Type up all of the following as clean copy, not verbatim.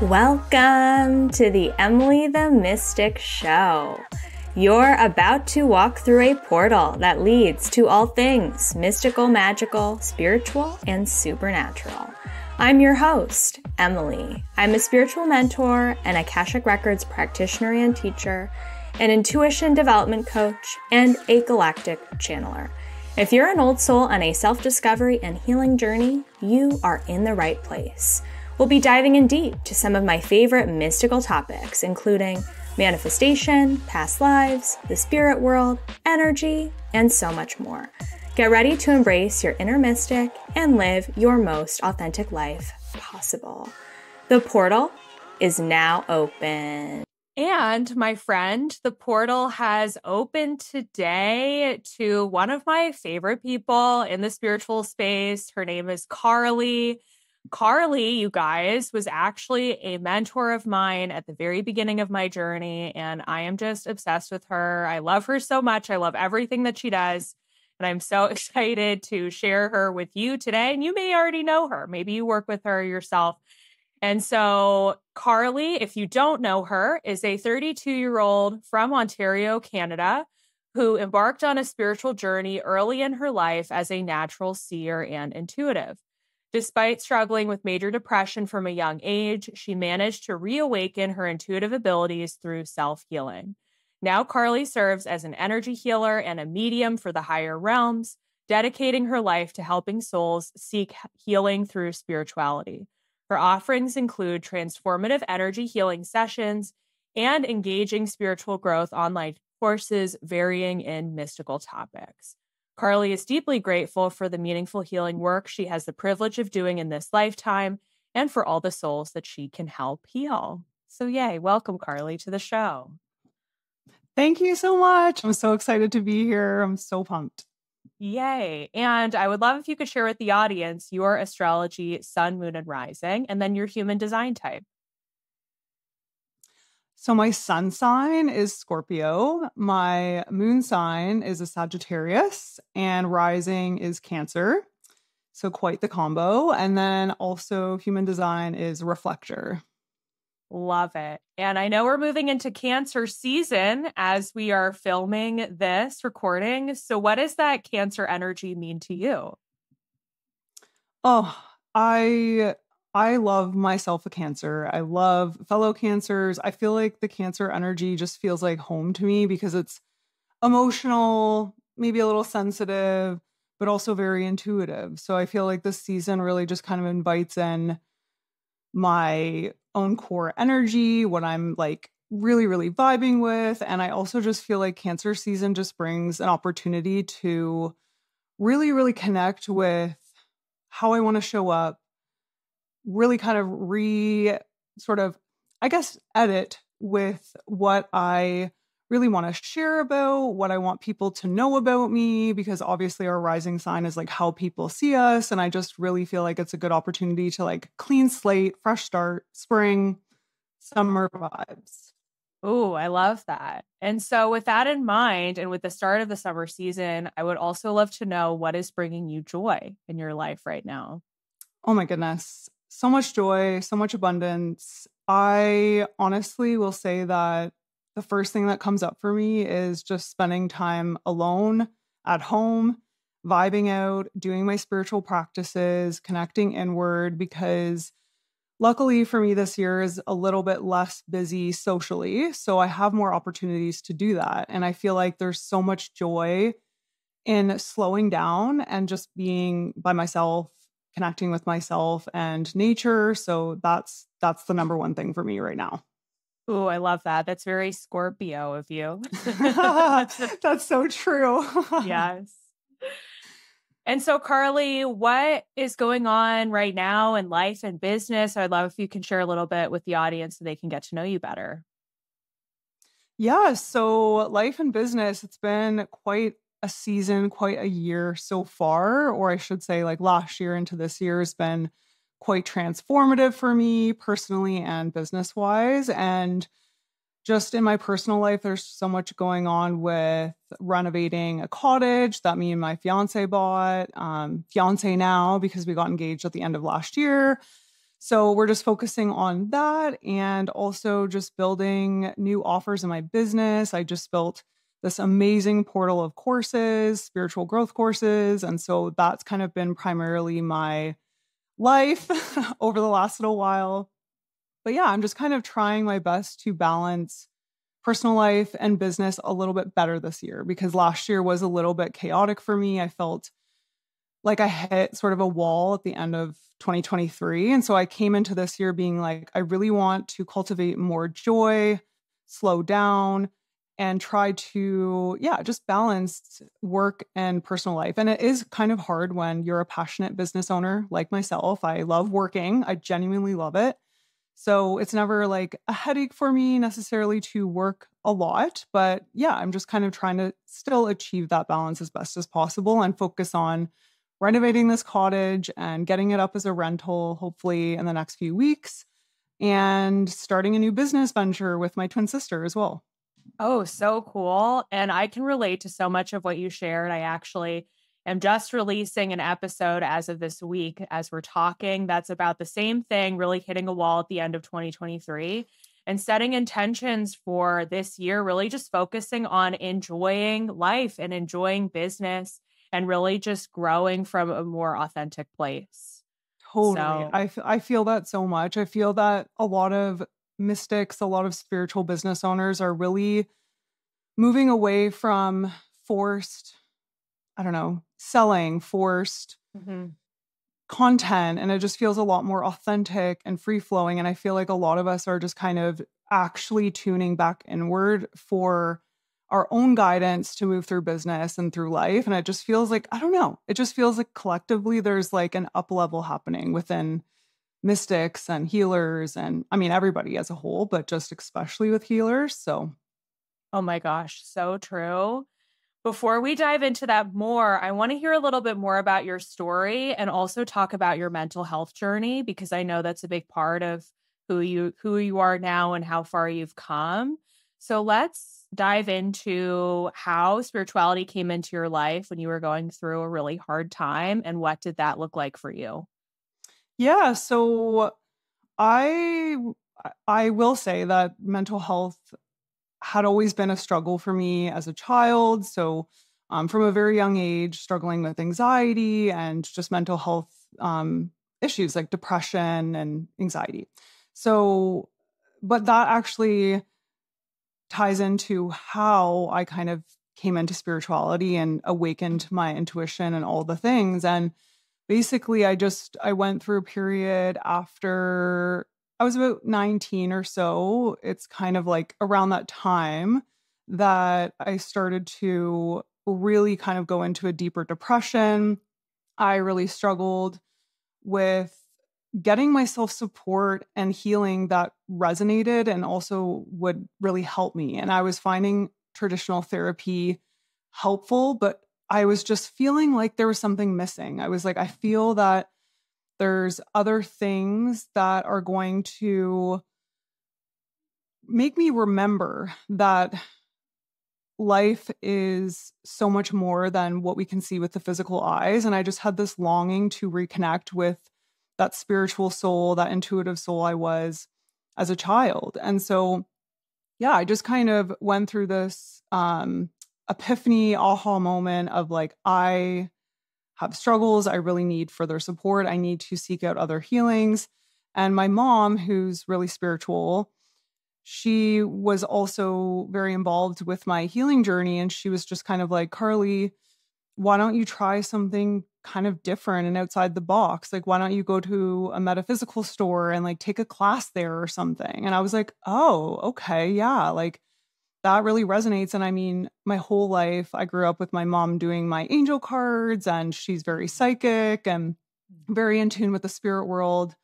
Welcome to the Emily the Mystic Show. You're about to walk through a portal that leads to all things mystical, magical, spiritual, and supernatural. I'm your host, Emily. I'm a spiritual mentor, an Akashic Records practitioner and teacher, an intuition development coach, and a galactic channeler. If you're an old soul on a self-discovery and healing journey, you are in the right place. We'll be diving in deep to some of my favorite mystical topics, including manifestation, past lives, the spirit world, energy, and so much more. Get ready to embrace your inner mystic and live your most authentic life possible. The portal is now open. And my friend, the portal has opened today to one of my favorite people in the spiritual space. Her name is Carly. Carly, you guys, was actually a mentor of mine at the very beginning of my journey, and I am just obsessed with her. I love her so much. I love everything that she does, and I'm so excited to share her with you today. And you may already know her. Maybe you work with her yourself. And so Carly, if you don't know her, is a 32-year-old from Ontario, Canada, who embarked on a spiritual journey early in her life as a natural seer and intuitive. Despite struggling with major depression from a young age, she managed to reawaken her intuitive abilities through self-healing. Now Carly serves as an energy healer and a medium for the higher realms, dedicating her life to helping souls seek healing through spirituality. Her offerings include transformative energy healing sessions and engaging spiritual growth online courses varying in mystical topics. Carly is deeply grateful for the meaningful healing work she has the privilege of doing in this lifetime and for all the souls that she can help heal. So yay, welcome Carly to the show. Thank you so much. I'm so excited to be here. I'm so pumped. Yay. And I would love if you could share with the audience your astrology, sun, moon, and rising, and then your human design type. So my sun sign is Scorpio, my moon sign is a Sagittarius, and rising is Cancer. So quite the combo. And then also human design is Reflector. Love it. And I know we're moving into Cancer season as we are filming this recording. So what does that Cancer energy mean to you? Oh, I love myself a Cancer. I love fellow Cancers. I feel like the Cancer energy just feels like home to me because it's emotional, maybe a little sensitive, but also very intuitive. So I feel like this season really just kind of invites in my own core energy, what I'm like really, really vibing with. And I also just feel like Cancer season just brings an opportunity to really, really connect with how I want to show up, really kind of edit with what I really want to share about, what I want people to know about me, because obviously our rising sign is like how people see us. And I just really feel like it's a good opportunity to like clean slate, fresh start, spring, summer vibes. Oh, I love that. And so with that in mind, and with the start of the summer season, I would also love to know what is bringing you joy in your life right now. Oh my goodness. So much joy, so much abundance. I honestly will say that the first thing that comes up for me is just spending time alone at home, vibing out, doing my spiritual practices, connecting inward, because luckily for me this year is a little bit less busy socially. So I have more opportunities to do that. And I feel like there's so much joy in slowing down and just being by myself, connecting with myself and nature. So that's the number one thing for me right now. Oh, I love that. That's very Scorpio of you. That's so true. Yes. And so, Carly, what is going on right now in life and business? I'd love if you can share a little bit with the audience so they can get to know you better. Yeah. So life and business, it's been quite a season, quite a year so far, or I should say like last year into this year has been quite transformative for me personally and business wise. And just in my personal life, there's so much going on with renovating a cottage that me and my fiance bought, fiance now because we got engaged at the end of last year. So we're just focusing on that and also just building new offers in my business. I just built this amazing portal of courses, spiritual growth courses. And so that's kind of been primarily my life over the last little while. But yeah, I'm just kind of trying my best to balance personal life and business a little bit better this year because last year was a little bit chaotic for me. I felt like I hit sort of a wall at the end of 2023. And so I came into this year being like, I really want to cultivate more joy, slow down, and try to, yeah, just balance work and personal life. And it is kind of hard when you're a passionate business owner like myself. I love working, I genuinely love it. So it's never like a headache for me necessarily to work a lot. But yeah, I'm just kind of trying to still achieve that balance as best as possible and focus on renovating this cottage and getting it up as a rental, hopefully in the next few weeks, and starting a new business venture with my twin sister as well. Oh, so cool. And I can relate to so much of what you shared. I actually am just releasing an episode as of this week as we're talking. That's about the same thing, really hitting a wall at the end of 2023 and setting intentions for this year, really just focusing on enjoying life and enjoying business and really just growing from a more authentic place. Totally. So, I feel that so much. I feel that a lot of mystics, a lot of spiritual business owners are really moving away from forced, I don't know, selling, forced mhm. content. And it just feels a lot more authentic and free flowing. And I feel like a lot of us are just kind of actually tuning back inward for our own guidance to move through business and through life. And it just feels like, I don't know, it just feels like collectively there's like an up level happening within mystics and healers. And I mean, everybody as a whole, but just especially with healers. So, Oh my gosh, so true. Before we dive into that more, I want to hear a little bit more about your story and also talk about your mental health journey because I know that's a big part of who you are now and how far you've come. So let's dive into how spirituality came into your life when you were going through a really hard time and what did that look like for you? yeah. So I I will say that mental health had always been a struggle for me as a child. So, from a very young age, struggling with anxiety and just mental health issues like depression and anxiety. So, but that actually ties into how I kind of came into spirituality and awakened my intuition and all the things. And basically, I went through a period after I was about 19 or so. It's kind of like around that time that I started to really kind of go into a deeper depression. I really struggled with getting myself support and healing that resonated and also would really help me. And I was finding traditional therapy helpful, but I was just feeling like there was something missing. I was like, I feel that there's other things that are going to make me remember that life is so much more than what we can see with the physical eyes. And I just had this longing to reconnect with that spiritual soul, that intuitive soul I was as a child. And so, yeah, I just kind of went through this epiphany, aha moment of like, I have struggles. I really need further support. I need to seek out other healings. And my mom, who's really spiritual, she was also very involved with my healing journey. And she was just kind of like, Carly, why don't you try something kind of different and outside the box? Like, why don't you go to a metaphysical store and like take a class there or something? And I was like, oh, okay. Yeah. Like, that really resonates. And I mean, my whole life, I grew up with my mom doing my angel cards, and she's very psychic and very in tune with the spirit world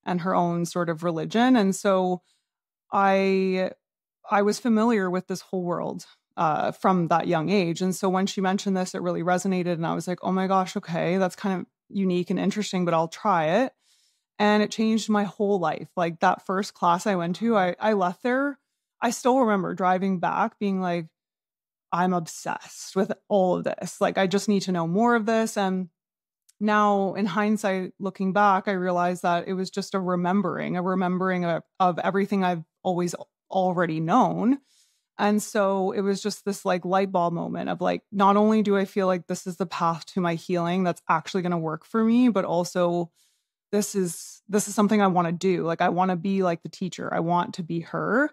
and her own sort of religion. And so I I was familiar with this whole world from that young age. And so when she mentioned this, it really resonated. And I was like, oh my gosh, okay, that's kind of unique and interesting, but I'll try it. And it changed my whole life. Like that first class I went to, I left there. I still remember driving back being like, I'm obsessed with all of this. Like, I just need to know more of this. And now in hindsight, looking back, I realized that it was just a remembering of everything I've always already known. And so it was just this like light bulb moment of like, not only do I feel like this is the path to my healing that's actually going to work for me, but also this is something I want to do. Like I want to be like the teacher. I want to be her.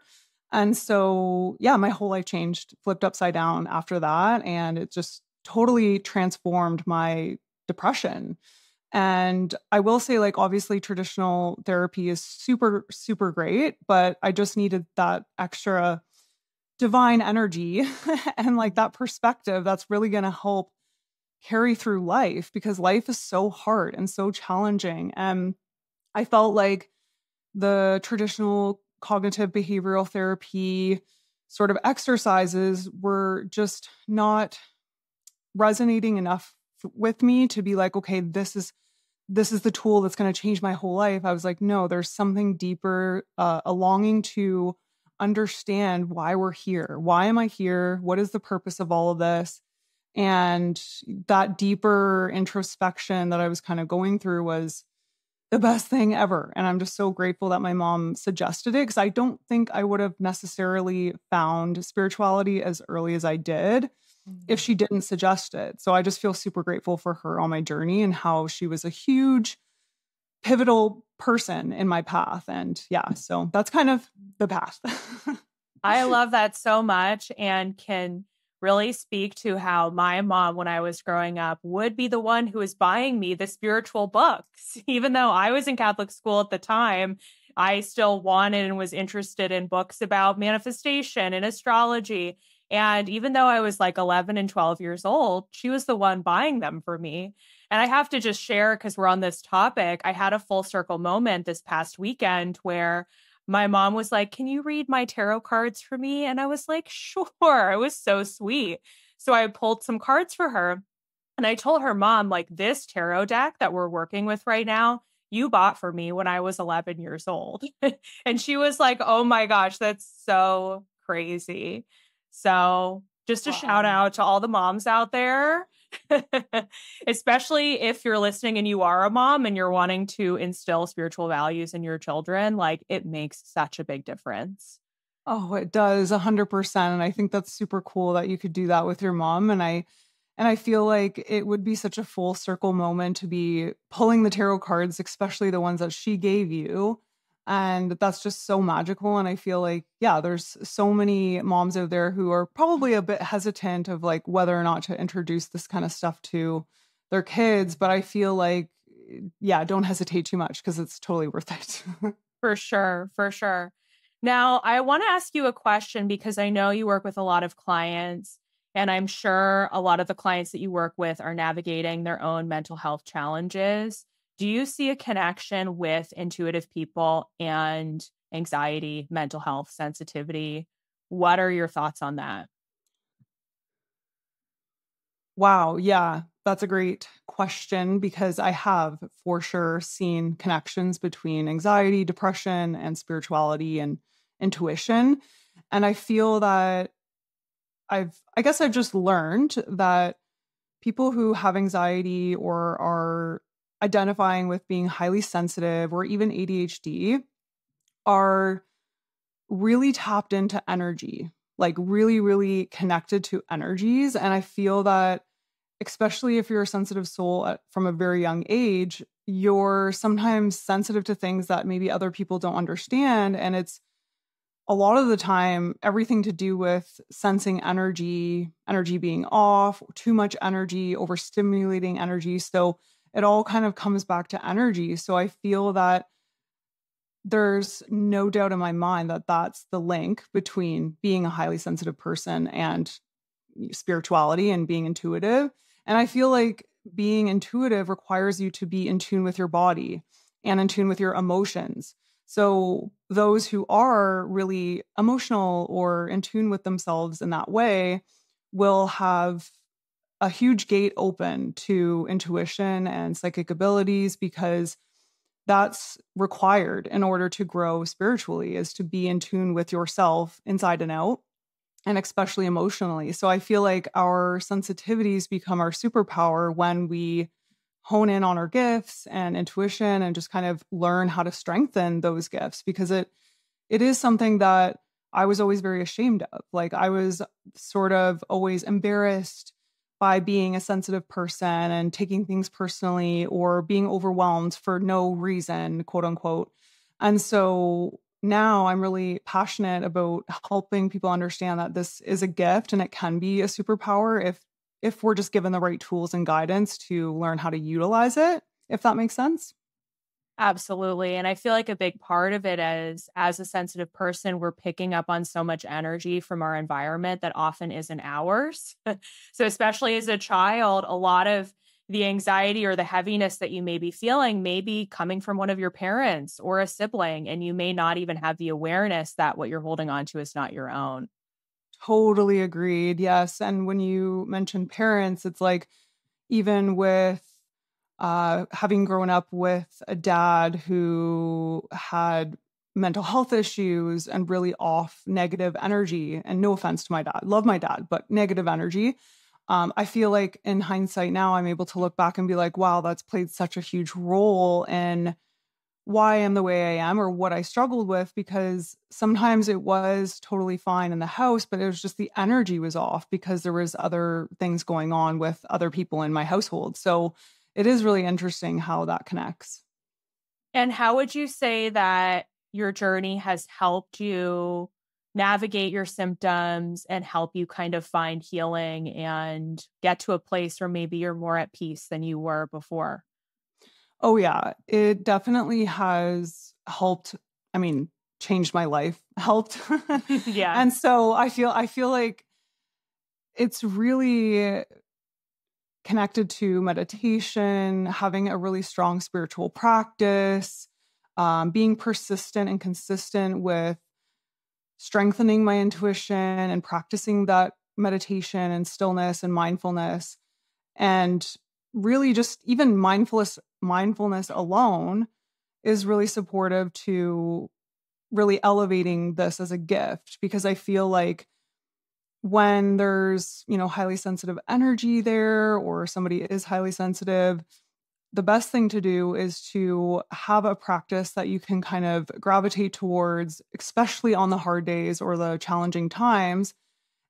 And so, yeah, my whole life changed, flipped upside down after that. And it just totally transformed my depression. And I will say, like, obviously traditional therapy is super, super great, but I just needed that extra divine energy and like that perspective that's really going to help carry through life, because life is so hard and so challenging. And I felt like the traditional cognitive behavioral therapy sort of exercises were just not resonating enough with me to be like, okay, this is the tool that's going to change my whole life. I was like, no, there's something deeper, a longing to understand why we're here. Why am I here? What is the purpose of all of this? And that deeper introspection that I was kind of going through was the best thing ever. And I'm just so grateful that my mom suggested it, because I don't think I would have necessarily found spirituality as early as I did if she didn't suggest it. So I just feel super grateful for her on my journey and how she was a huge pivotal person in my path. And yeah, so that's kind of the path. I love that so much, and can really speak to how my mom, when I was growing up, would be the one who was buying me the spiritual books. Even though I was in Catholic school at the time, I still wanted and was interested in books about manifestation and astrology. And even though I was like 11 and 12 years old, she was the one buying them for me. And I have to just share, because we're on this topic, I had a full circle moment this past weekend where my mom was like, "Can you read my tarot cards for me?" And I was like, "Sure." It was so sweet. So I pulled some cards for her, and I told her, "Mom, like, this tarot deck that we're working with right now, you bought for me when I was 11 years old." And she was like, "Oh my gosh, that's so crazy." So just a shout out to all the moms out there, especially if you're listening and you are a mom and you're wanting to instill spiritual values in your children. Like, it makes such a big difference. Oh, it does 100%. And I think that's super cool that you could do that with your mom. And I feel like it would be such a full circle moment to be pulling the tarot cards, especially the ones that she gave you. And that's just so magical. And I feel like, yeah, there's so many moms out there who are probably a bit hesitant of like whether or not to introduce this kind of stuff to their kids. But I feel like, yeah, don't hesitate too much, because it's totally worth it. For sure. For sure. Now, I want to ask you a question, because I know you work with a lot of clients, and I'm sure a lot of the clients that you work with are navigating their own mental health challenges. Do you see a connection with intuitive people and anxiety, mental health, sensitivity? What are your thoughts on that? Wow. Yeah, that's a great question, because I have for sure seen connections between anxiety, depression, and spirituality and intuition. And I feel that I guess I've just learned that people who have anxiety or are identifying with being highly sensitive or even ADHD are really tapped into energy, like really, really connected to energies. And I feel that, especially if you're a sensitive soul from a very young age, you're sometimes sensitive to things that maybe other people don't understand. And it's a lot of the time everything to do with sensing energy being off, too much energy, overstimulating energy. So it all kind of comes back to energy. So I feel that there's no doubt in my mind that that's the link between being a highly sensitive person and spirituality and being intuitive. And I feel like being intuitive requires you to be in tune with your body and in tune with your emotions. So those who are really emotional or in tune with themselves in that way will have a huge gate open to intuition and psychic abilities, because that's required in order to grow spiritually, is to be in tune with yourself inside and out, and especially emotionally. So I feel like our sensitivities become our superpower when we hone in on our gifts and intuition and just kind of learn how to strengthen those gifts, because it is something that I was always very ashamed of. Like, I was sort of always embarrassed by being a sensitive person and taking things personally or being overwhelmed for no reason, quote unquote. And so now I'm really passionate about helping people understand that this is a gift and it can be a superpower if we're just given the right tools and guidance to learn how to utilize it, if that makes sense. Absolutely. And I feel like a big part of it is, as a sensitive person, we're picking up on so much energy from our environment that often isn't ours. So especially as a child, a lot of the anxiety or the heaviness that you may be feeling may be coming from one of your parents or a sibling, and you may not even have the awareness that what you're holding on to is not your own. Totally agreed. Yes. And when you mention parents, it's like, even with having grown up with a dad who had mental health issues and really off negative energy, and no offense to my dad, love my dad, but negative energy. I feel like in hindsight now, I'm able to look back and be like, wow, that's played such a huge role in why I am the way I am or what I struggled with, because sometimes it was totally fine in the house, but it was just the energy was off because there was other things going on with other people in my household. So it is really interesting how that connects. And how would you say that your journey has helped you navigate your symptoms and help you kind of find healing and get to a place where maybe you're more at peace than you were before? Oh yeah, it definitely has helped. I mean, changed my life, helped. Yeah. And so I feel like it's really connected to meditation, having a really strong spiritual practice, being persistent and consistent with strengthening my intuition and practicing that meditation and stillness and mindfulness. And really just even mindfulness alone is really supportive to really elevating this as a gift, because I feel like when there's, highly sensitive energy there, or somebody is highly sensitive, the best thing to do is to have a practice that you can kind of gravitate towards, especially on the hard days or the challenging times.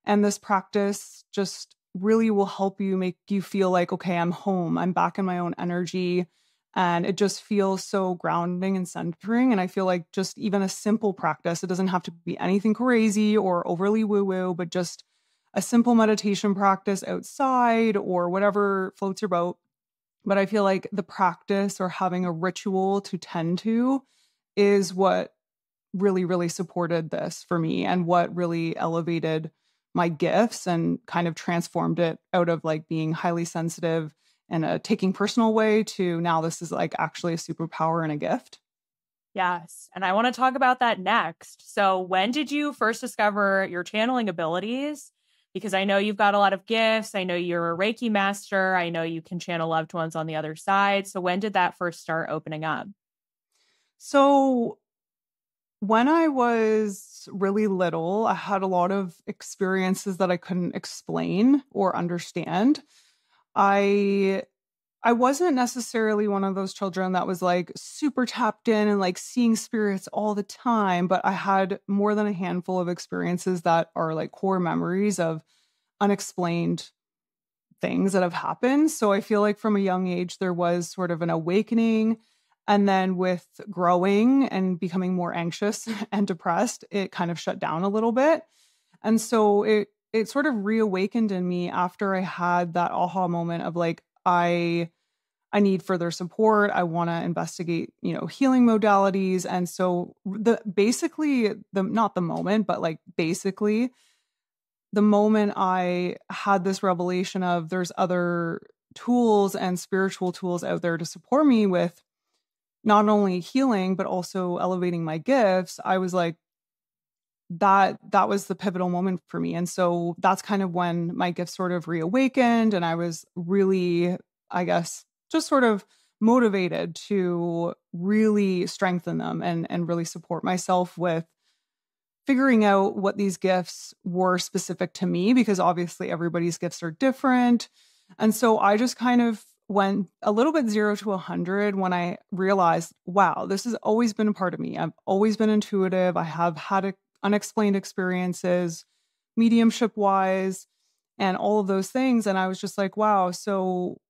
And this practice just really will help you, make you feel like, okay, I'm home, I'm back in my own energy. And it just feels so grounding and centering. And I feel like just even a simple practice, it doesn't have to be anything crazy or overly woo-woo, but just a simple meditation practice outside or whatever floats your boat. But I feel like the practice or having a ritual to tend to is what really, really supported this for me, and what really elevated my gifts and kind of transformed it out of like being highly sensitive in a taking personal way to now this is like actually a superpower and a gift. Yes. And I want to talk about that next. So when did you first discover your channeling abilities? Because I know you've got a lot of gifts. I know you're a Reiki master. I know you can channel loved ones on the other side. So when did that first start opening up? So when I was really little, I had a lot of experiences that I couldn't explain or understand. I wasn't necessarily one of those children that was like super tapped in and like seeing spirits all the time, but I had more than a handful of experiences that are like core memories of unexplained things that have happened. So I feel like from a young age, there was sort of an awakening. And then with growing and becoming more anxious and depressed, it kind of shut down a little bit. And so it sort of reawakened in me after I had that aha moment of like, I need further support. I want to investigate, healing modalities. And so not the moment, but like basically the moment I had this revelation of there's other tools and spiritual tools out there to support me with not only healing, but also elevating my gifts, I was like, that was the pivotal moment for me. And so that's kind of when my gifts sort of reawakened, and I was really, I guess, just sort of motivated to really strengthen them and really support myself with figuring out what these gifts were specific to me, because obviously everybody's gifts are different. And so I just kind of went a little bit 0 to 100 when I realized, wow, this has always been a part of me. I've always been intuitive. I have had unexplained experiences, mediumship wise, and all of those things. And I was just like, wow. So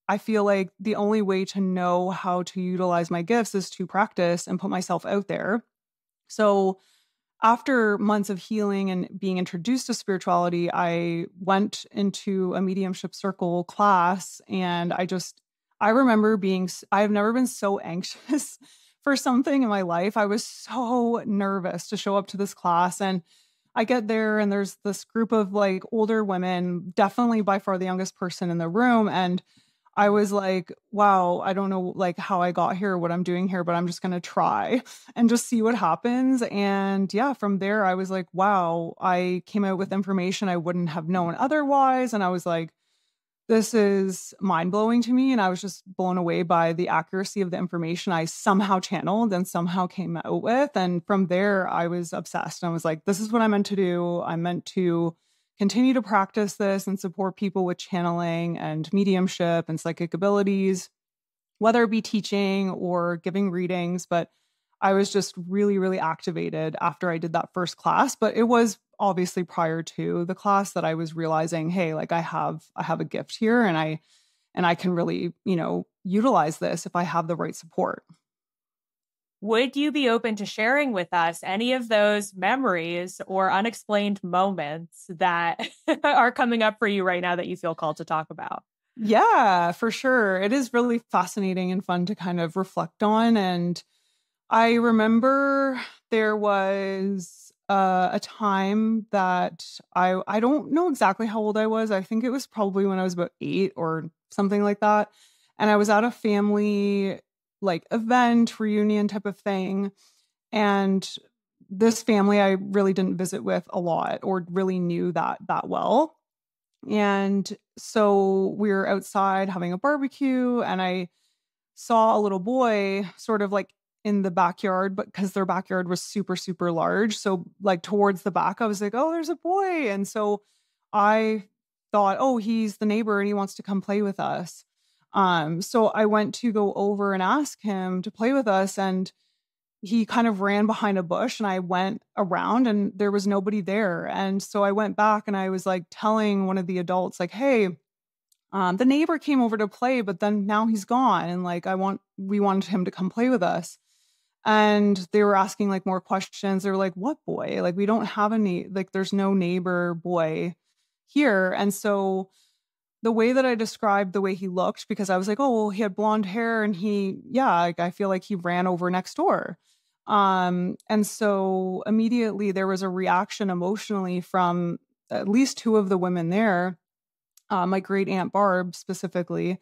I feel like the only way to know how to utilize my gifts is to practice and put myself out there. So after months of healing and being introduced to spirituality, I went into a mediumship circle class, and I remember I've never been so anxious for something in my life. I was so nervous to show up to this class, and I get there and there's this group of like older women, definitely by far the youngest person in the room. And I was like, wow, I don't know like how I got here, what I'm doing here, but I'm just going to try and just see what happens. And yeah, from there, I was like, wow, I came out with information I wouldn't have known otherwise. And I was like, this is mind blowing to me. And I was just blown away by the accuracy of the information I somehow channeled and somehow came out with. And from there, I was obsessed. And I was like, this is what I'm meant to do. I'm meant to continue to practice this and support people with channeling and mediumship and psychic abilities, whether it be teaching or giving readings. But I was just really, really activated after I did that first class. But it was obviously prior to the class that I was realizing, hey, like I have a gift here, and I can really, utilize this if I have the right support. Would you be open to sharing with us any of those memories or unexplained moments that are coming up for you right now that you feel called to talk about? Yeah, for sure. It is really fascinating and fun to kind of reflect on. And I remember there was a time that I don't know exactly how old I was. I think it was probably when I was about 8 or something like that. And I was at a family like event, reunion type of thing. And this family I really didn't visit with a lot or really knew that well. And so we were outside having a barbecue, and I saw a little boy sort of like in the backyard, but because their backyard was super, super large. So like towards the back, I was like, oh, there's a boy. And so I thought, oh, he's the neighbor and he wants to come play with us. So I went to go over and ask him to play with us, and he kind of ran behind a bush, and I went around and there was nobody there. And so I went back and I was like telling one of the adults like, hey, the neighbor came over to play, but then now he's gone. And like, we wanted him to come play with us. And they were asking like more questions. They were like, what boy? Like, we don't have there's no neighbor boy here. And so the way that I described the way he looked, because I was like, oh, well, he had blonde hair and I feel like he ran over next door. And so immediately there was a reaction emotionally from at least 2 of the women there, my great aunt Barb specifically.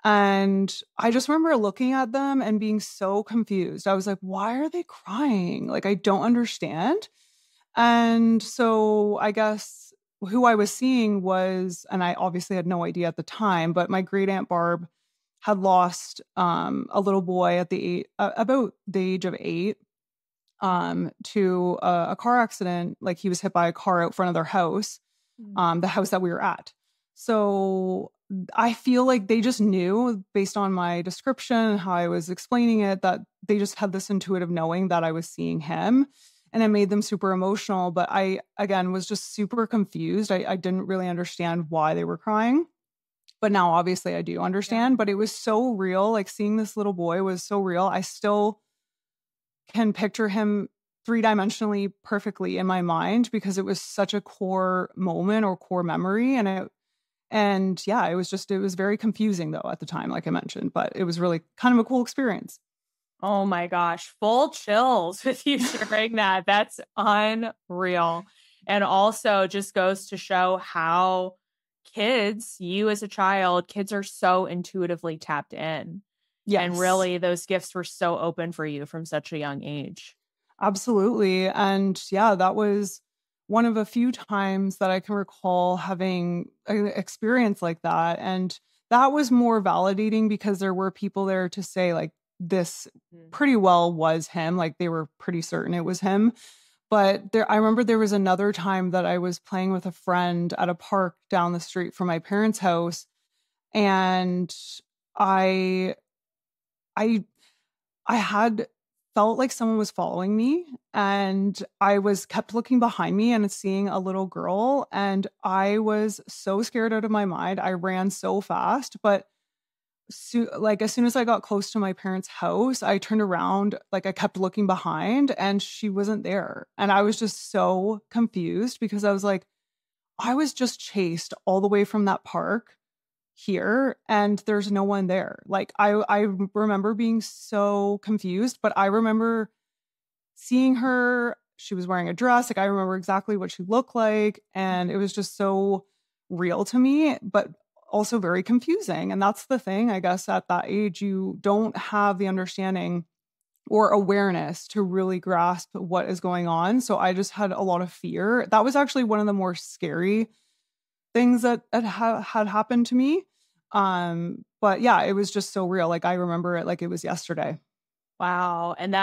And I just remember looking at them and being so confused. I was like, why are they crying? Like, I don't understand. And so I guess who I was seeing was, and I obviously had no idea at the time, but my great aunt Barb had lost a little boy at about the age of 8 to a car accident. Like, he was hit by a car out front of their house, the house that we were at. So I feel like they just knew, based on my description and how I was explaining it, that they just had this intuitive knowing that I was seeing him. And it made them super emotional. But I, again, was just super confused. I didn't really understand why they were crying. But now, obviously, I do understand. Yeah. But it was so real. Like, seeing this little boy was so real. I still can picture him 3-dimensionally perfectly in my mind, because it was such a core moment or core memory. And yeah, it was very confusing though at the time, like I mentioned, but it was really kind of a cool experience. Oh my gosh, full chills with you sharing that. That's unreal. And also just goes to show how you as a child, kids are so intuitively tapped in. Yes. And really those gifts were so open for you from such a young age. Absolutely. And yeah, that was one of a few times that I can recall having an experience like that. And that was more validating because there were people there to say, like, this pretty well was him. Like, they were pretty certain it was him. But I remember there was another time that I was playing with a friend at a park down the street from my parents' house. And I I I had felt like someone was following me, and I was kept looking behind me and seeing a little girl, and I was so scared out of my mind. I ran so fast, but like as soon as I got close to my parents' house, I turned around, like I kept looking behind and she wasn't there. And I was just so confused because I was like, I was just chased all the way from that park here and there's no one there. Like I remember being so confused, but I remember seeing her. She was wearing a dress. Like I remember exactly what she looked like. And it was just so real to me, but also very confusing. And that's the thing, I guess, at that age, you don't have the understanding or awareness to really grasp what is going on. So I just had a lot of fear. That was actually one of the more scary things that had happened to me. But yeah, it was just so real. Like I remember it like it was yesterday. Wow. And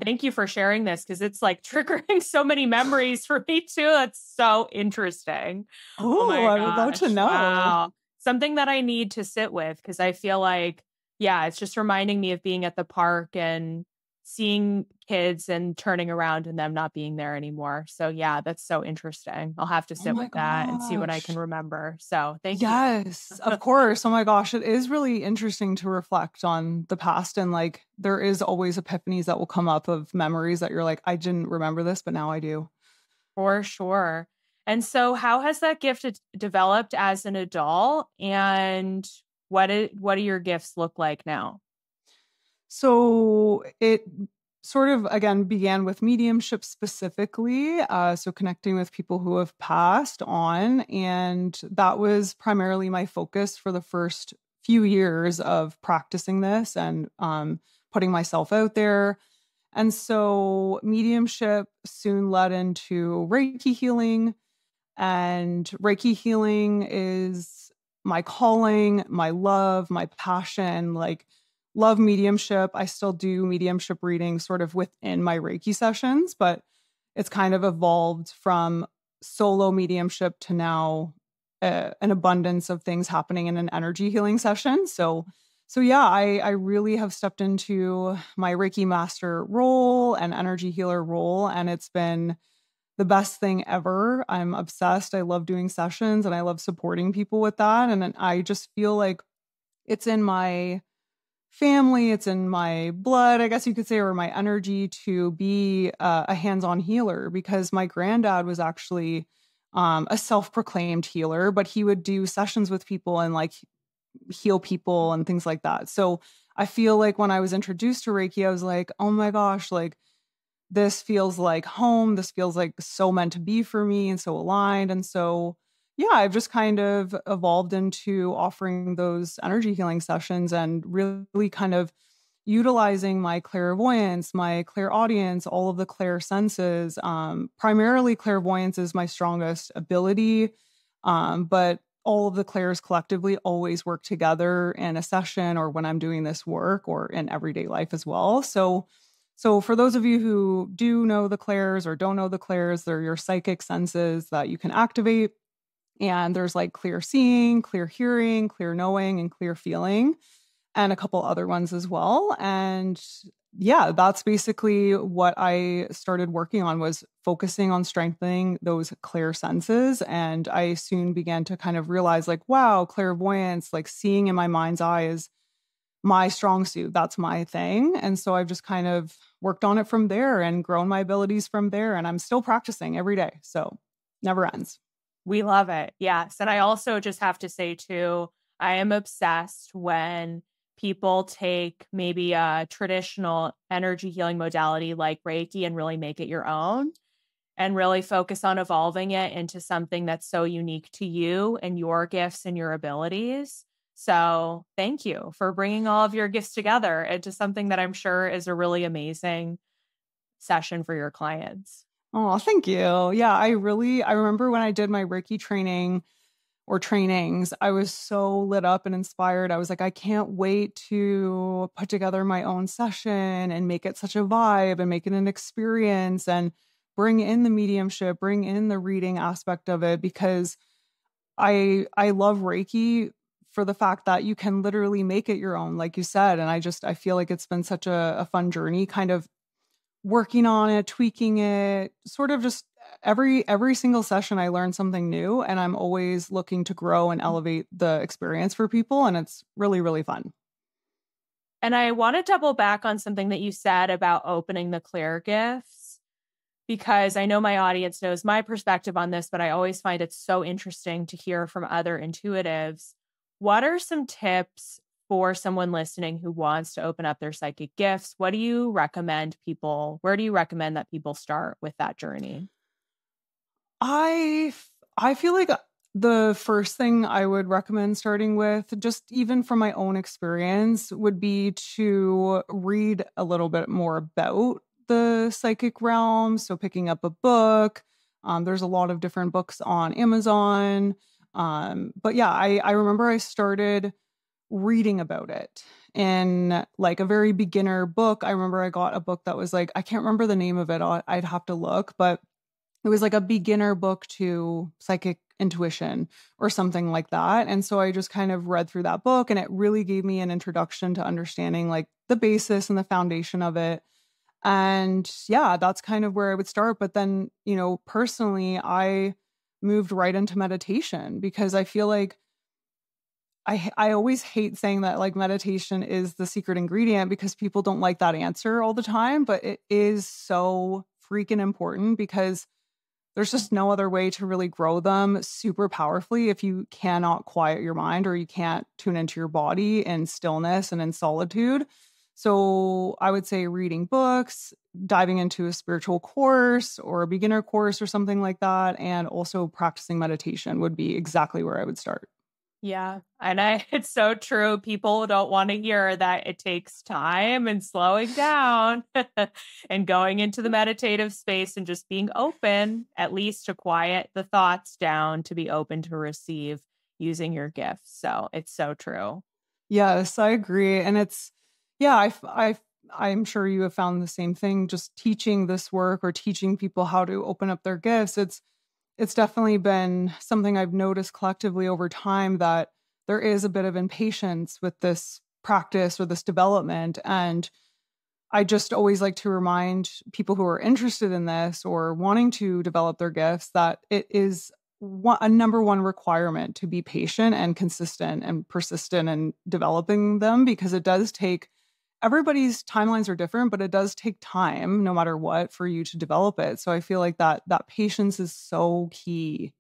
thank you for sharing this because it's like triggering so many memories for me too. That's so interesting. Oh Oh, my I would love to gosh. know. Wow. Something that I need to sit with because I feel like, yeah, it's just reminding me of being at the park and seeing kids and turning around and them not being there anymore. So yeah, that's so interesting. I'll have to Oh sit my with that and see what I can gosh. remember. So thank you. Yes, of course. Oh my gosh, it is really interesting to reflect on the past. And like, there is always epiphanies that will come up of memories that you're like, I didn't remember this, but now I do. For sure. And so how has that gift developed as an adult and what do your gifts look like now? So it sort of, again, began with mediumship specifically. So connecting with people who have passed on. And that was primarily my focus for the first few years of practicing this and putting myself out there. And so mediumship soon led into Reiki healing. And Reiki healing is my calling, my love, my passion. Like, love mediumship. I still do mediumship readings sort of within my Reiki sessions, but it's kind of evolved from solo mediumship to now an abundance of things happening in an energy healing session. So yeah, I really have stepped into my Reiki master role and energy healer role, and it's been the best thing ever. I'm obsessed. I love doing sessions and I love supporting people with that. And I just feel like it's in my family, it's in my blood, I guess you could say, or my energy to be a hands-on healer because my granddad was actually a self-proclaimed healer, but he would do sessions with people and like heal people and things like that. So I feel like when I was introduced to Reiki, I was like, oh my gosh, like this feels like home. This feels like so meant to be for me and so aligned. And so, yeah, I've just kind of evolved into offering those energy healing sessions and really kind of utilizing my clairvoyance, my clairaudience, all of the clair senses. Primarily, clairvoyance is my strongest ability, but all of the clairs collectively always work together in a session or when I'm doing this work or in everyday life as well. So for those of you who do know the clairs or don't know the clairs, they're your psychic senses that you can activate. And there's like clear seeing, clear hearing, clear knowing, and clear feeling, and a couple other ones as well. And yeah, that's basically what I started working on, was focusing on strengthening those clear senses. And I soon began to kind of realize like, wow, clairvoyance, like seeing in my mind's eye is my strong suit. That's my thing. And so I've just kind of worked on it from there and grown my abilities from there. And I'm still practicing every day. So never ends. We love it. Yes. And I also just have to say too, I am obsessed when people take maybe a traditional energy healing modality like Reiki and really make it your own and really focus on evolving it into something that's so unique to you and your gifts and your abilities. So thank you for bringing all of your gifts together into something that I'm sure is a really amazing session for your clients. Oh, thank you. Yeah, I remember when I did my Reiki training or trainings, I was so lit up and inspired. I was like, I can't wait to put together my own session and make it such a vibe and make it an experience and bring in the mediumship, bring in the reading aspect of it, because I love Reiki for the fact that you can literally make it your own, like you said. And I feel like it's been such a fun journey, kind of working on it, tweaking it, sort of just every single session I learn something new, and I'm always looking to grow and elevate the experience for people. And it's really, really fun. And I want to double back on something that you said about opening the clear gifts, because I know my audience knows my perspective on this, but I always find it so interesting to hear from other intuitives. What are some tips for someone listening who wants to open up their psychic gifts? What do you recommend people? Where do you recommend that people start with that journey? I feel like the first thing I would recommend starting with, just even from my own experience, would be to read a little bit more about the psychic realm. So picking up a book. There's a lot of different books on Amazon. But yeah, I remember I started reading about it in like a very beginner book. I remember I got a book that was like, I can't remember the name of it. I'd have to look, but it was like a beginner book to psychic intuition or something like that. And so I just kind of read through that book, and it really gave me an introduction to understanding like the basis and the foundation of it. And yeah, that's kind of where I would start. But then, personally, I moved right into meditation, because I feel like I always hate saying that like meditation is the secret ingredient, because people don't like that answer all the time, but it is so freaking important, because there's just no other way to really grow them super powerfully if you cannot quiet your mind, or you can't tune into your body in stillness and in solitude. So I would say reading books, diving into a spiritual course or a beginner course or something like that, and also practicing meditation would be exactly where I would start. Yeah. And it's so true. People don't want to hear that it takes time and slowing down and going into the meditative space and just being open, at least to quiet the thoughts down, to be open to receive using your gifts. So it's so true. Yes, I agree. And I'm sure you have found the same thing, just teaching this work or teaching people how to open up their gifts. It's definitely been something I've noticed collectively over time, that there is a bit of impatience with this practice or this development. And I just always like to remind people who are interested in this or wanting to develop their gifts that it is a number one requirement to be patient and consistent and persistent in developing them, because it does take, everybody's timelines are different, but it does take time no matter what for you to develop it. So I feel like that patience is so key.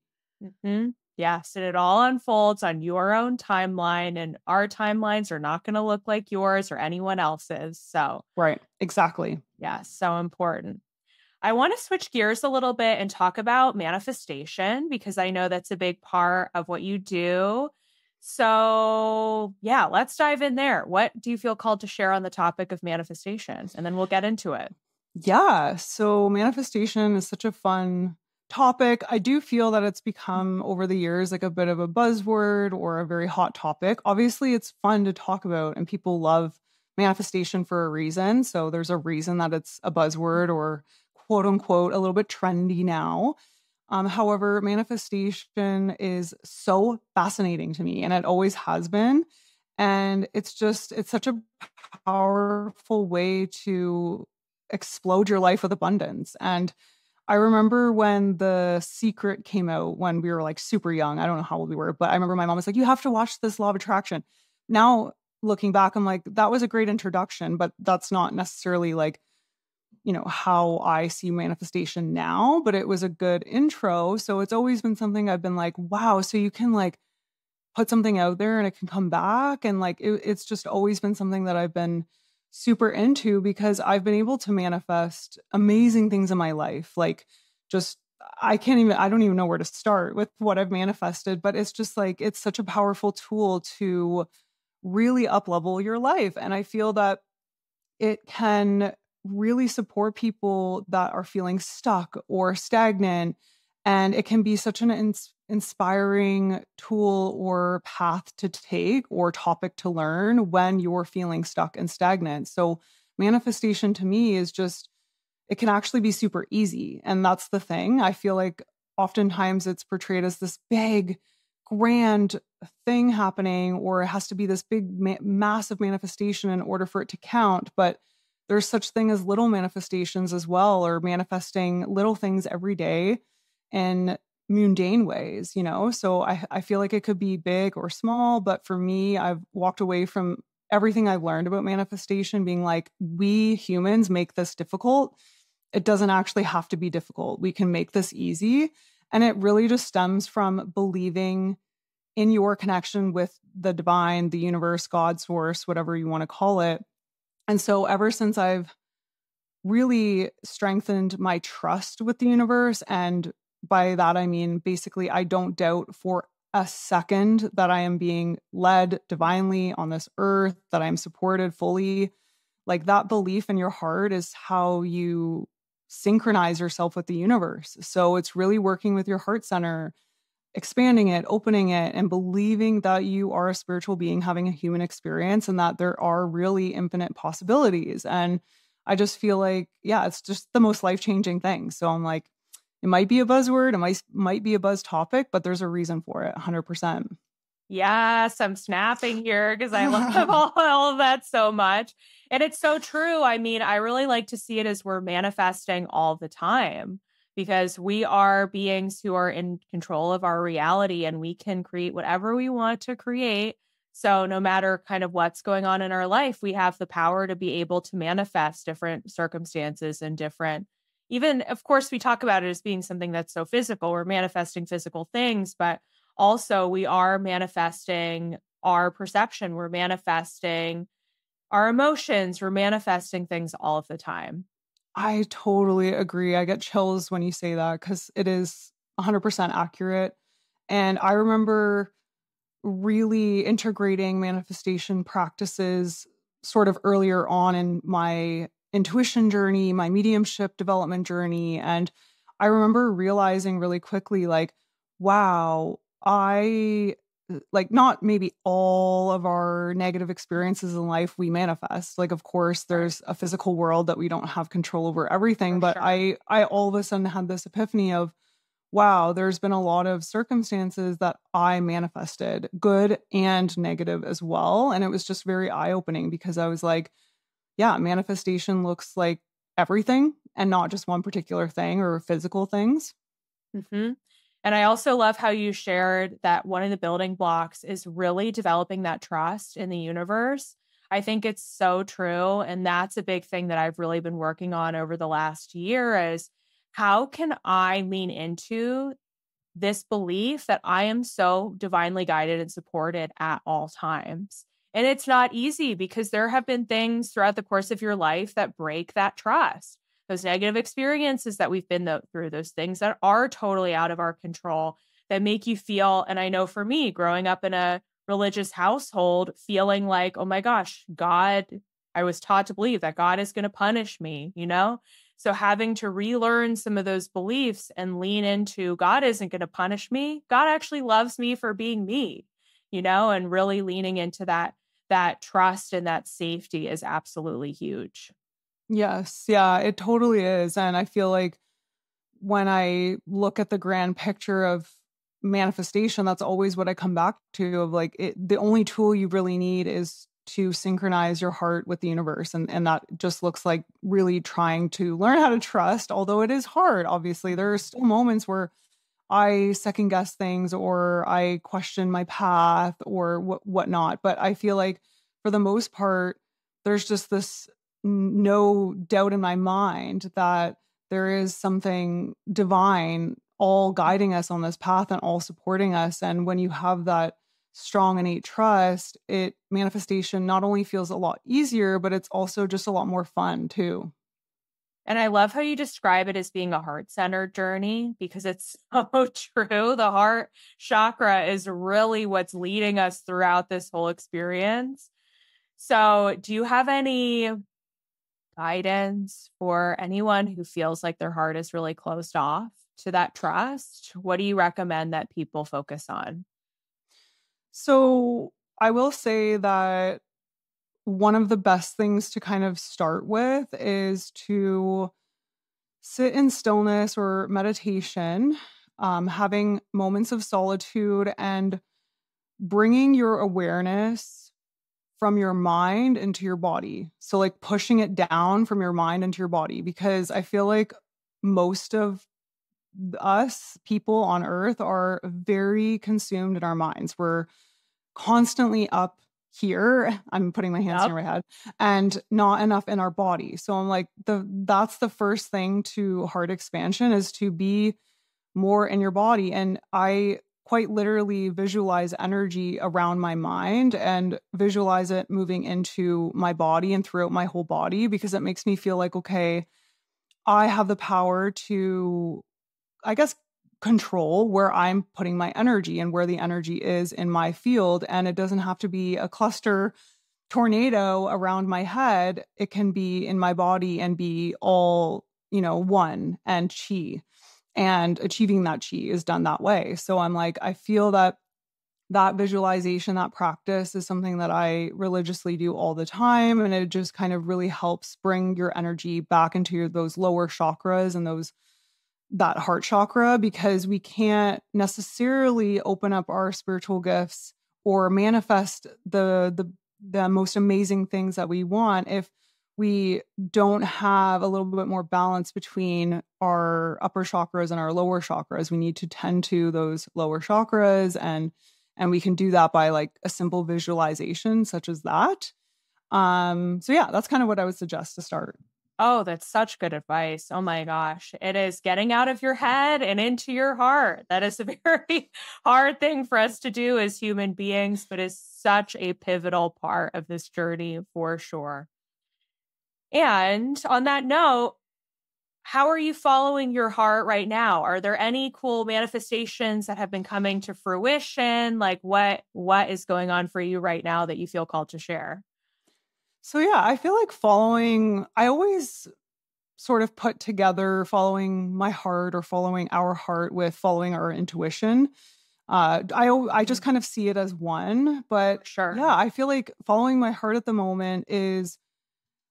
Mm-hmm. Yes. And it all unfolds on your own timeline, and our timelines are not going to look like yours or anyone else's. So, Right. Exactly. yeah, so important. I want to switch gears a little bit and talk about manifestation, because I know that's a big part of what you do. So, yeah, let's dive in there. What do you feel called to share on the topic of manifestation? And then we'll get into it. Yeah. So manifestation is such a fun topic. I do feel that it's become over the years like a bit of a buzzword or a very hot topic. Obviously, it's fun to talk about, and people love manifestation for a reason. So there's a reason that it's a buzzword, or quote unquote a little bit trendy now. However, manifestation is so fascinating to me, and it always has been. And it's such a powerful way to explode your life with abundance. And I remember when The Secret came out when we were like super young. I don't know how old we were, but I remember my mom was like, you have to watch this Law of Attraction. Now, looking back, I'm like, that was a great introduction, but that's not necessarily like, how I see manifestation now, but it was a good intro. So it's always been something I've been like, wow, so you can like put something out there and it can come back. And like, it's just always been something that I've been super into, because I've been able to manifest amazing things in my life. Like just, I don't even know where to start with what I've manifested, but it's just like, it's such a powerful tool to really up level your life. And I feel that it can really support people that are feeling stuck or stagnant. And it can be such an inspiring tool or path to take or topic to learn when you're feeling stuck and stagnant. So manifestation to me is just, it can actually be super easy. And that's the thing. I feel like oftentimes it's portrayed as this big, grand thing happening, or it has to be this big, massive manifestation in order for it to count. But there's such thing as little manifestations as well, or manifesting little things every day in mundane ways, So I feel like it could be big or small, but for me, I've walked away from everything I've learned about manifestation being like, we humans make this difficult. It doesn't actually have to be difficult. We can make this easy. And it really just stems from believing in your connection with the divine, the universe, God, source, whatever you want to call it. And so ever since I've really strengthened my trust with the universe, and by that I mean basically I don't doubt for a second that I am being led divinely on this earth, that I'm supported fully. Like, that belief in your heart is how you synchronize yourself with the universe. So it's really working with your heart center, expanding it, opening it, and believing that you are a spiritual being having a human experience, and that there are really infinite possibilities. And I just feel like, yeah, it's just the most life-changing thing. So I'm like, it might be a buzzword, it might be a buzz topic, but there's a reason for it, 100%. Yes, I'm snapping here because I love all of that so much. And it's so true. I mean, I really like to see it as we're manifesting all the time, because we are beings who are in control of our reality, and we can create whatever we want to create. So no matter kind of what's going on in our life, we have the power to be able to manifest different circumstances and different, even, of course, we talk about it as being something that's so physical. We're manifesting physical things, but also we are manifesting our perception. We're manifesting our emotions. We're manifesting things all of the time. I totally agree. I get chills when you say that, because it is 100% accurate. And I remember really integrating manifestation practices sort of earlier on in my intuition journey, my mediumship development journey. And I remember realizing really quickly, like, wow, not maybe all of our negative experiences in life we manifest. Like, of course, there's a physical world that we don't have control over everything. But sure. I all of a sudden had this epiphany of, wow, there's been a lot of circumstances that I manifested, good and negative as well. And it was just very eye-opening, because I was like, yeah, manifestation looks like everything and not just one particular thing or physical things. Mm-hmm. And I also love how you shared that one of the building blocks is really developing that trust in the universe. I think it's so true. And that's a big thing that I've really been working on over the last year is, how can I lean into this belief that I am so divinely guided and supported at all times? And it's not easy, because there have been things throughout the course of your life that break that trust. Those negative experiences that we've been through, those things that are totally out of our control, that make you feel, and I know for me, growing up in a religious household, feeling like, oh my gosh, God, I was taught to believe that God is going to punish me, So having to relearn some of those beliefs and lean into, God isn't going to punish me. God actually loves me for being me, and really leaning into that trust and that safety is absolutely huge. Yes. Yeah, it totally is. And I feel like when I look at the grand picture of manifestation, that's always what I come back to, of like, the only tool you really need is to synchronize your heart with the universe. And that just looks like really trying to learn how to trust, although it is hard. Obviously, there are still moments where I second guess things, or I question my path, or whatnot. But I feel like for the most part, there's just this no doubt in my mind that there is something divine all guiding us on this path and all supporting us. And when you have that strong innate trust, manifestation not only feels a lot easier, but it's also just a lot more fun too. And I love how you describe it as being a heart-centered journey, because it's so true. The heart chakra is really what's leading us throughout this whole experience. So do you have any guidance for anyone who feels like their heart is really closed off to that trust? What do you recommend that people focus on? So I will say that one of the best things to kind of start with is to sit in stillness or meditation having moments of solitude and bringing your awareness from your mind into your body. So like pushing it down from your mind into your body, because I feel like most of us people on earth are very consumed in our minds. We're constantly up here. I'm putting my hands near my head, and not enough in our body. So I'm like, that's the first thing to heart expansion, is to be more in your body. And I quite literally visualize energy around my mind and visualize it moving into my body and throughout my whole body, because it makes me feel like, okay, I have the power to, I guess, control where I'm putting my energy and where the energy is in my field. And it doesn't have to be a cluster tornado around my head. It can be in my body and be all, one and chi. And achieving that chi is done that way. So I'm like, I feel that visualization, that practice is something that I religiously do all the time. And it just kind of really helps bring your energy back into those lower chakras and that heart chakra, because we can't necessarily open up our spiritual gifts or manifest the most amazing things that we want if we don't have a little bit more balance between our upper chakras and our lower chakras. We need to tend to those lower chakras, and we can do that by like a simple visualization such as that. So yeah, that's kind of what I would suggest to start. Oh, that's such good advice. Oh my gosh. It is getting out of your head and into your heart. That is a very hard thing for us to do as human beings, but is such a pivotal part of this journey for sure. And on that note, how are you following your heart right now? Are there any cool manifestations that have been coming to fruition? Like what is going on for you right now that you feel called to share? So yeah, I feel like I always sort of put together following my heart or following our heart with following our intuition. I just kind of see it as one, but sure. Yeah, I feel like following my heart at the moment is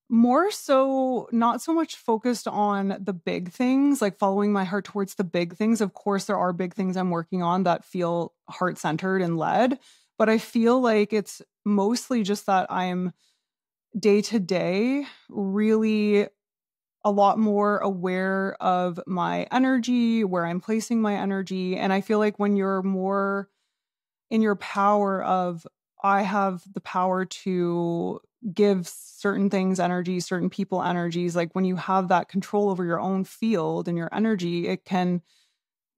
more so not so much focused on the big things, like following my heart towards the big things. Of course, there are big things I'm working on that feel heart-centered and led, but I feel like it's mostly just that I'm day to day really a lot more aware of my energy, where I'm placing my energy. And I feel like when you're more in your power of, I have the power to give certain things energy, certain people energies, like when you have that control over your own field and your energy, it can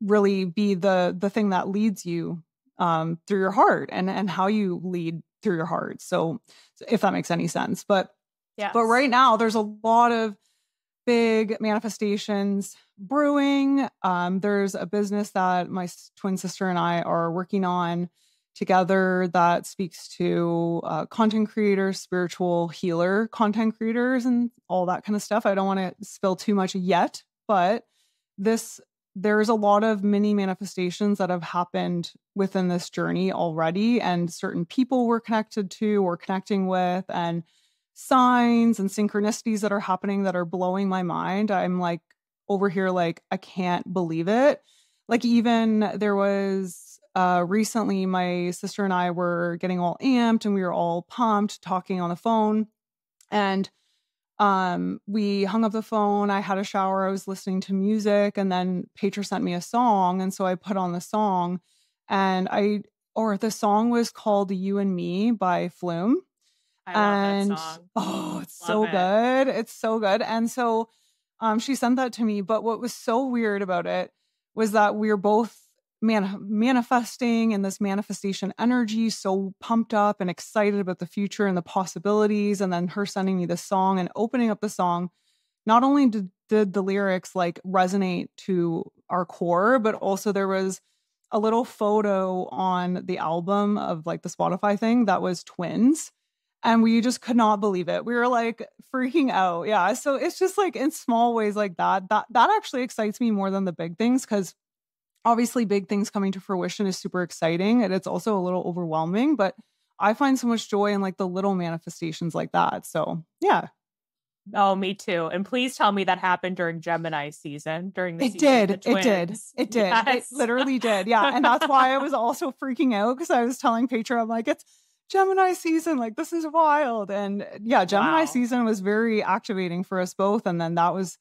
really be the thing that leads you through your heart and how you lead through your heart. So if that makes any sense. But right now there's a lot of big manifestations brewing. There's a business that my twin sister and I are working on together that speaks to content creators, spiritual healer content creators, and all that kind of stuff. I don't want to spill too much yet, but there's a lot of mini manifestations that have happened within this journey already, and certain people we're connected to or connecting with, and signs and synchronicities that are happening that are blowing my mind. I'm like over here, like, I can't believe it. Like, even there was recently my sister and I were getting all amped and we were all pumped talking on the phone, and we hung up the phone. I had a shower. I was listening to music, and then Petra sent me a song. And so I put on the song, and the song was called You and Me by Flume. I love that song. Oh, it's so good. It's so good. And so she sent that to me. But what was so weird about it was that we were both manifesting, and this manifestation energy, so pumped up and excited about the future and the possibilities. And then her sending me the song and opening up the song, not only did the lyrics like resonate to our core, but also there was a little photo on the album of like the Spotify thing that was twins. And we just could not believe it. We were like freaking out. Yeah. So it's just like in small ways like that actually excites me more than the big things, because obviously big things coming to fruition is super exciting, and it's also a little overwhelming, but I find so much joy in like the little manifestations like that. So yeah. Oh, me too. And please tell me that happened during Gemini season, during the It season of did. the It did. twins. It did. It Yes. literally did. Yeah. And that's why I was also freaking out because I was telling Petra, I'm like, it's Gemini season. Like, this is wild. And yeah, Gemini Wow. season was very activating for us both. And then that was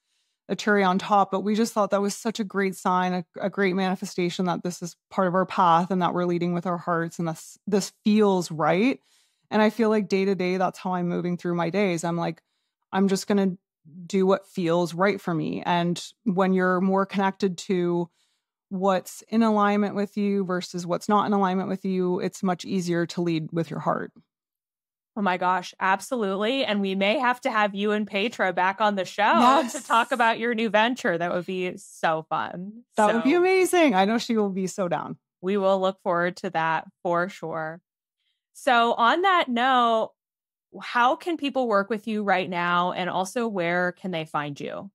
a cherry on top. But we just thought that was such a great sign, a great manifestation that this is part of our path and that we're leading with our hearts and this feels right. And I feel like day to day, that's how I'm moving through my days. I'm like, I'm just going to do what feels right for me. And when you're more connected to what's in alignment with you versus what's not in alignment with you, it's much easier to lead with your heart. Oh my gosh, absolutely. And we may have to have you and Petra back on the show to talk about your new venture. That would be so fun. That would be amazing. I know she will be so down. We will look forward to that for sure. So on that note, how can people work with you right now? And also, where can they find you?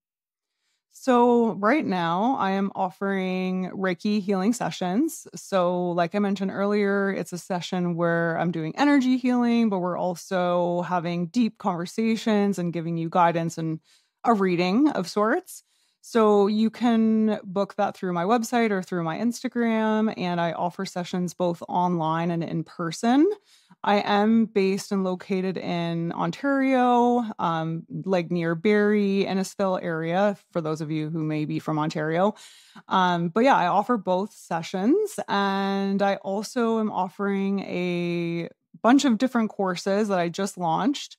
So right now I am offering Reiki healing sessions. So like I mentioned earlier, it's a session where I'm doing energy healing, but we're also having deep conversations and giving you guidance and a reading of sorts. So you can book that through my website or through my Instagram. And I offer sessions both online and in person. I am based and located in Ontario, like near Barrie, Innisfil area, for those of you who may be from Ontario. But yeah, I offer both sessions. And I also am offering a bunch of different courses that I just launched.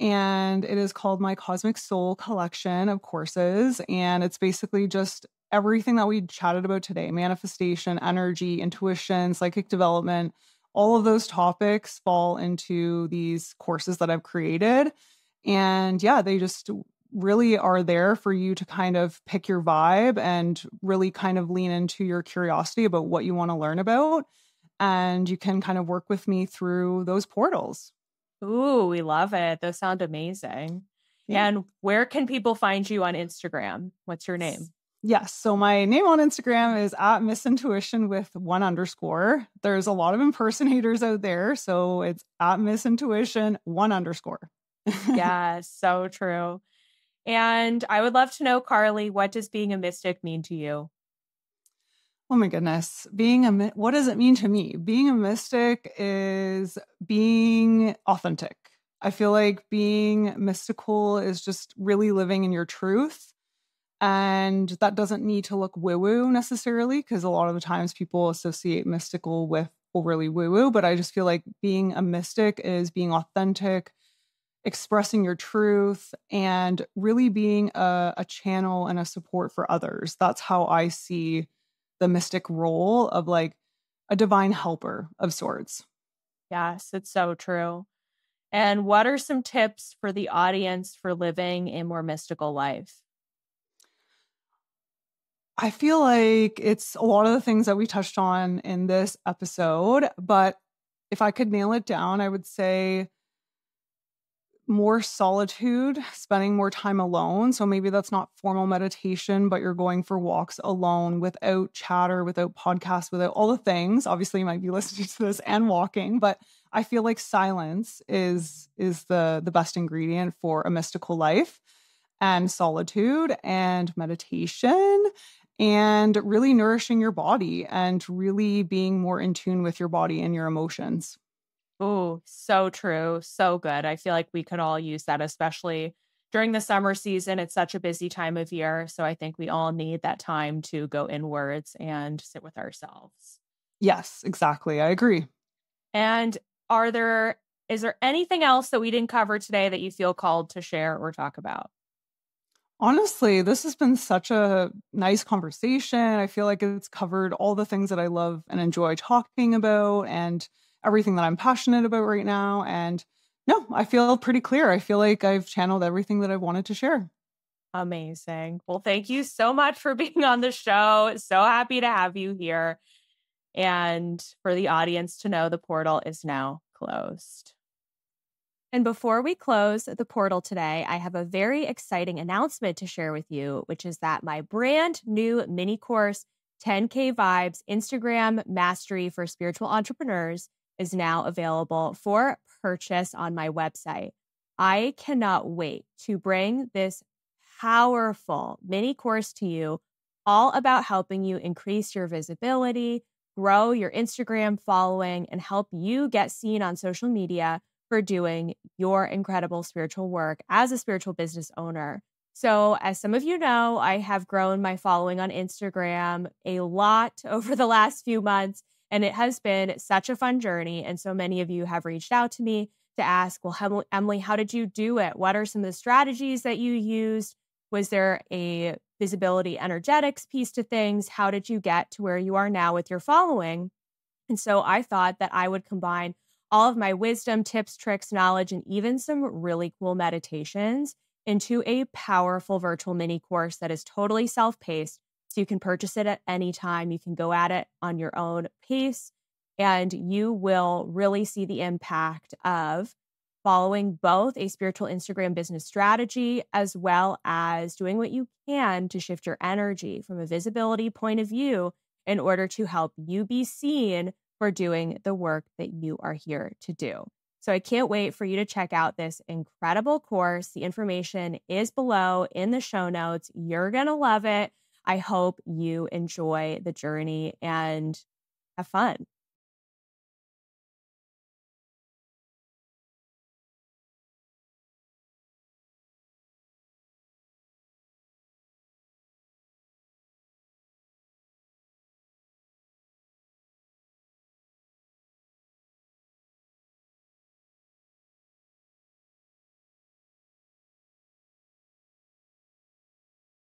And it is called my Cosmic Soul Collection of courses. And it's basically just everything that we chatted about today: manifestation, energy, intuition, psychic development. All of those topics fall into these courses that I've created. And yeah, they just really are there for you to kind of pick your vibe and really kind of lean into your curiosity about what you want to learn about. And you can kind of work with me through those portals. Ooh, we love it. Those sound amazing. Yeah. And where can people find you on Instagram? What's your name? Yes. So my name on Instagram is at Miss Intuition with 1_. There's a lot of impersonators out there. So it's at Miss Intuition 1_. Yeah, so true. And I would love to know, Carly, what does being a mystic mean to you? Oh my goodness. What does it mean to me? Being a mystic is being authentic. I feel like being mystical is just really living in your truth. And that doesn't need to look woo-woo necessarily, because a lot of the times people associate mystical with overly woo-woo. But I just feel like being a mystic is being authentic, expressing your truth, and really being a channel and a support for others. That's how I see the mystic role of like a divine helper of sorts. Yes, it's so true. And what are some tips for the audience for living a more mystical life? I feel like it's a lot of the things that we touched on in this episode, but if I could nail it down, I would say more solitude, spending more time alone. So maybe that's not formal meditation, but you're going for walks alone without chatter, without podcasts, without all the things. Obviously, you might be listening to this and walking, but I feel like silence is the best ingredient for a mystical life, and solitude and meditation and really nourishing your body and really being more in tune with your body and your emotions. Oh, so true. So good. I feel like we could all use that, especially during the summer season. It's such a busy time of year. So I think we all need that time to go inwards and sit with ourselves. Yes, exactly. I agree. And is there anything else that we didn't cover today that you feel called to share or talk about? Honestly, this has been such a nice conversation. I feel like it's covered all the things that I love and enjoy talking about and everything that I'm passionate about right now. And no, I feel pretty clear. I feel like I've channeled everything that I wanted to share. Amazing. Well, thank you so much for being on the show. So happy to have you here. And for the audience to know, the portal is now closed. And before we close the portal today, I have a very exciting announcement to share with you, which is that my brand new mini course, 10K Vibes Instagram Mastery for Spiritual Entrepreneurs, is now available for purchase on my website. I cannot wait to bring this powerful mini course to you, all about helping you increase your visibility, grow your Instagram following, and help you get seen on social media for doing your incredible spiritual work as a spiritual business owner. So, as some of you know, I have grown my following on Instagram a lot over the last few months, and it has been such a fun journey. And so many of you have reached out to me to ask, well, Emily, how did you do it? What are some of the strategies that you used? Was there a visibility energetics piece to things? How did you get to where you are now with your following? And so I thought that I would combine all of my wisdom, tips, tricks, knowledge, and even some really cool meditations into a powerful virtual mini course that is totally self-paced. So you can purchase it at any time. You can go at it on your own pace, and you will really see the impact of following both a spiritual Instagram business strategy as well as doing what you can to shift your energy from a visibility point of view in order to help you be seen for doing the work that you are here to do. So I can't wait for you to check out this incredible course. The information is below in the show notes. You're going to love it. I hope you enjoy the journey and have fun.